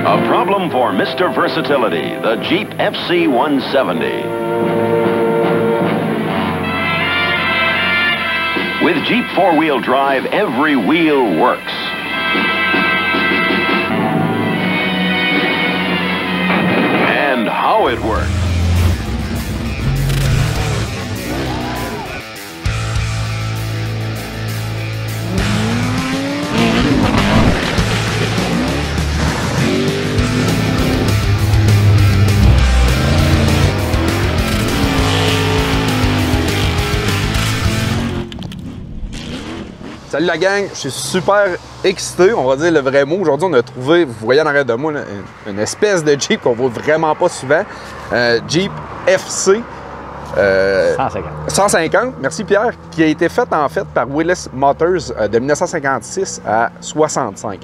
A problem for Mr. Versatility, the Jeep FC 170. With Jeep four-wheel drive, every wheel works. And how it works. Salut la gang, je suis super excité, on va dire le vrai mot. Aujourd'hui, on a trouvé, vous voyez en arrière de moi, une espèce de Jeep qu'on voit vraiment pas souvent. Jeep FC 150, merci Pierre, qui a été faite en fait par Willis Motors de 1956 à 65.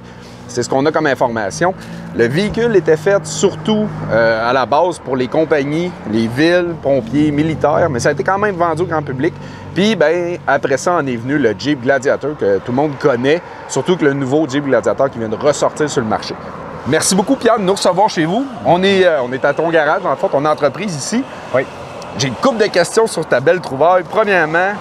C'est ce qu'on a comme information. Le véhicule était fait surtout à la base pour les compagnies, les villes, pompiers, militaires, mais ça a été quand même vendu au grand public. Puis, ben, après ça, en est venu le Jeep Gladiator que tout le monde connaît, surtout que le nouveau Jeep Gladiator qui vient de ressortir sur le marché. Merci beaucoup, Pierre, de nous recevoir chez vous. On est à ton garage, en fait, ton entreprise ici. Oui. J'ai une couple de questions sur ta belle trouvaille. Premièrement,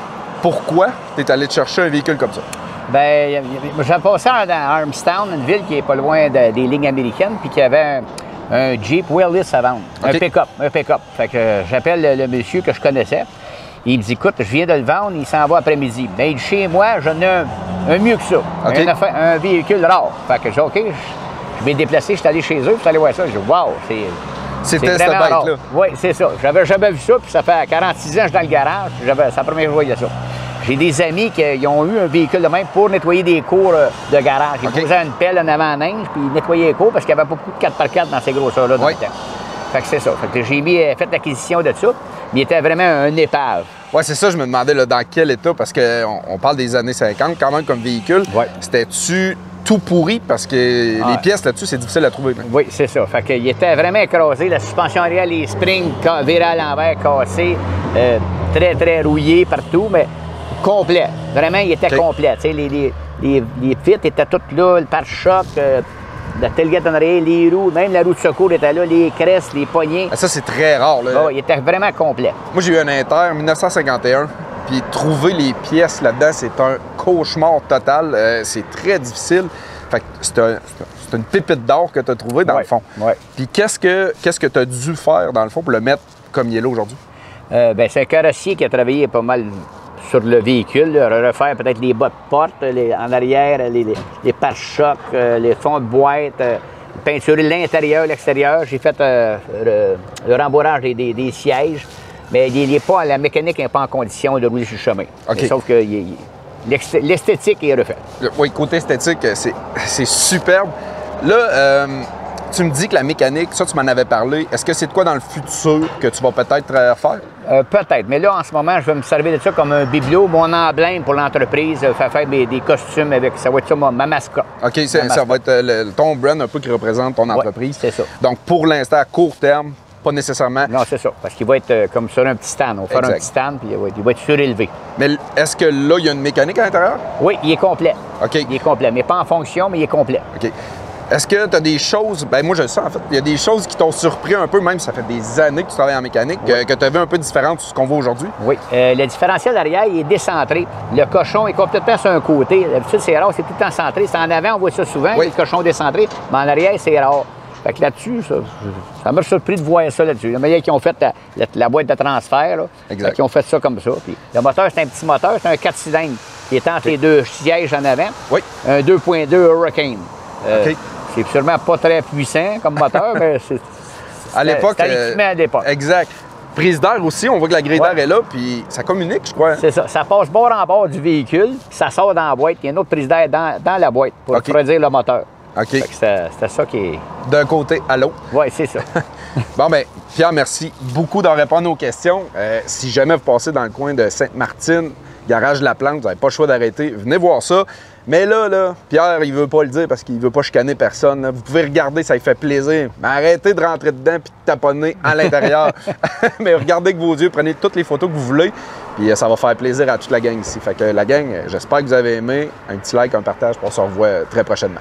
pourquoi tu es allé te chercher un véhicule comme ça? Bien, j'ai passé dans Armstown, une ville qui est pas loin des lignes américaines, puis qui avait un Jeep Willis à vendre. Okay. Un pick-up. Fait que j'appelle le monsieur que je connaissais. Il me dit, écoute, je viens de le vendre, il s'en va après-midi. Mais chez moi, j'en ai un mieux que ça. Okay. Un véhicule rare. Fait que j'ai OK, je m'ai déplacé, je suis allé chez eux, puis je suis allé voir ça. J'ai dit, wow, c'était cette bête-là. Oui, c'est ça. J'avais jamais vu ça, puis ça fait 46 ans que je suis dans le garage. C'est la première fois que je voyais ça. J'ai des amis qui ont eu un véhicule de même pour nettoyer des cours de garage. Ils posaient une pelle en avant neige, puis ils nettoyaient les cours parce qu'il n'y avait pas beaucoup de 4x4 dans ces grosseurs-là dans le temps. Fait que c'est ça. Fait que j'ai fait l'acquisition de ça, mais il était vraiment un épave. Oui, c'est ça, je me demandais là, dans quel état, parce qu'on parle des années 50 quand même comme véhicule. Ouais. C'était-tu tout pourri? Parce que les pièces là-dessus, c'est difficile à trouver. Même. Oui, c'est ça. Fait qu'il était vraiment écrasé. La suspension arrière, les springs virés à l'envers, cassés, très, très rouillés partout, mais complet. Vraiment, il était complet. Les fits étaient toutes là, le pare-choc, la tailgate en arrière, les roues, même la roue de secours était là, les cresses, les poignées. Ça, c'est très rare. Là. Oh, il était vraiment complet. Moi, j'ai eu un Inter 1951, puis trouver les pièces là-dedans, c'est un cauchemar total. C'est très difficile. Fait que c'est une pépite d'or que tu as trouvée, dans le fond. Ouais. Puis qu'est-ce que tu as dû faire, dans le fond, pour le mettre comme il est là aujourd'hui? Bien, c'est un carrossier qui a travaillé pas mal sur le véhicule, refaire peut-être les bas de porte, en arrière, les pare-chocs, les fonds de boîte, peinturer l'intérieur, l'extérieur. J'ai fait le rembourrage des sièges, mais la mécanique n'est pas en condition de rouler sur le chemin. Okay. Sauf que l'esthétique est refaite. Oui, côté esthétique, c'est superbe. Là, tu me dis que la mécanique, ça, tu m'en avais parlé. Est-ce que c'est de quoi dans le futur que tu vas peut-être faire? Peut-être. Mais là, en ce moment, je vais me servir de ça comme un bibelot, mon emblème pour l'entreprise, faire des costumes avec. Ça va être ça, ma mascotte. OK, ça va être ton brand un peu qui représente ton entreprise. C'est ça. Donc, pour l'instant, à court terme, pas nécessairement. Non, c'est ça. Parce qu'il va être comme sur un petit stand. On va faire un petit stand, puis il va être surélevé. Mais est-ce que là, il y a une mécanique à l'intérieur? Oui, il est complet. OK. Il est complet. Mais pas en fonction, mais il est complet. OK. Est-ce que tu as des choses, ben moi je le sens en fait, il y a des choses qui t'ont surpris un peu, même si ça fait des années que tu travailles en mécanique, que tu as vu un peu différentes de ce qu'on voit aujourd'hui? Oui. Le différentiel arrière, il est décentré. Le cochon est complètement sur un côté. D'habitude, c'est rare, c'est tout le temps centré. C'est en avant, on voit ça souvent, le cochon décentré, mais en arrière, c'est rare. Fait que là-dessus, ça m'a surpris de voir ça là-dessus. Il y a qui ont fait la boîte de transfert, là, qui ont fait ça comme ça. Puis, le moteur, c'est un petit moteur, c'est un 4 cylindres qui est entre les deux sièges en avant. Oui. Un 2.2 Hurricane. C'est sûrement pas très puissant comme moteur, mais c'est à l'époque. à l'époque. Exact. Prise d'air aussi, on voit que la grille d'air est là, puis ça communique, je crois. C'est ça. Ça passe bord en bord du véhicule, puis ça sort dans la boîte. Il y a une autre prise d'air dans la boîte pour refroidir le moteur. OK. C'était ça qui est. D'un côté à l'autre. Oui, c'est ça. Bon, bien, Pierre, merci beaucoup d'en répondre aux questions. Si jamais vous passez dans le coin de Sainte-Martine, garage de la Plante, vous n'avez pas le choix d'arrêter, venez voir ça. Mais là, Pierre, il veut pas le dire parce qu'il veut pas chicaner personne. Là. Vous pouvez regarder, ça lui fait plaisir. Mais arrêtez de rentrer dedans et de taponner à l'intérieur. Mais regardez avec vos yeux, prenez toutes les photos que vous voulez. Puis ça va faire plaisir à toute la gang ici. Fait que la gang, j'espère que vous avez aimé. Un petit like, un partage, on se revoit très prochainement.